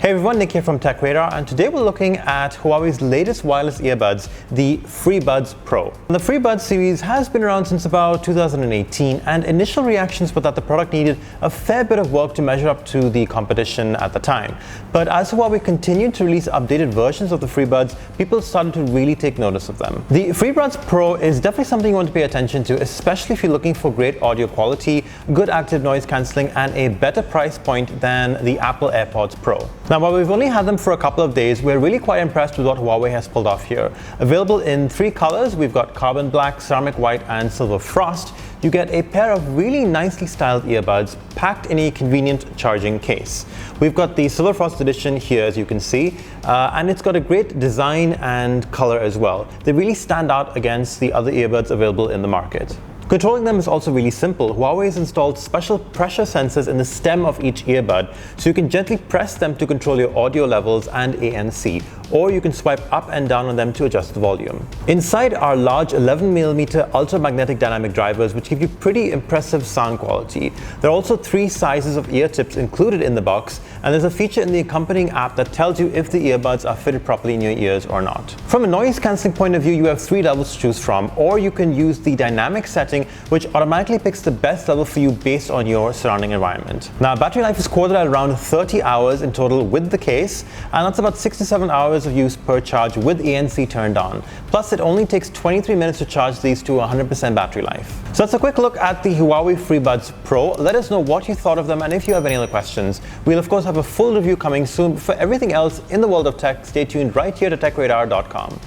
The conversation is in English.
Hey everyone, Nick here from TechRadar, and today we're looking at Huawei's latest wireless earbuds, the FreeBuds Pro. The FreeBuds series has been around since about 2018, and initial reactions were that the product needed a fair bit of work to measure up to the competition at the time. But as Huawei continued to release updated versions of the FreeBuds, people started to really take notice of them. The FreeBuds Pro is definitely something you want to pay attention to, especially if you're looking for great audio quality, good active noise cancelling, and a better price point than the Apple AirPods Pro. Now, while we've only had them for a couple of days, we're really quite impressed with what Huawei has pulled off here. Available in 3 colors, we've got carbon black, ceramic white, and silver frost. You get a pair of really nicely styled earbuds packed in a convenient charging case. We've got the silver frost edition here, as you can see, and it's got a great design and color as well. They really stand out against the other earbuds available in the market. Controlling them is also really simple. Huawei has installed special pressure sensors in the stem of each earbud, so you can gently press them to control your audio levels and ANC, or you can swipe up and down on them to adjust the volume. Inside are large 11mm ultramagnetic dynamic drivers, which give you pretty impressive sound quality. There are also 3 sizes of ear tips included in the box, and there's a feature in the accompanying app that tells you if the earbuds are fitted properly in your ears or not. From a noise cancelling point of view, you have 3 levels to choose from, or you can use the dynamic setting, which automatically picks the best level for you based on your surrounding environment. Now, battery life is quoted at around 30 hours in total with the case, and that's about 6 to 7 hours of use per charge with ANC turned on. Plus, it only takes 23 minutes to charge these to 100% battery life. So that's a quick look at the Huawei FreeBuds Pro. Let us know what you thought of them, and if you have any other questions. We'll of course have a full review coming soon. For everything else in the world of tech, stay tuned right here to TechRadar.com.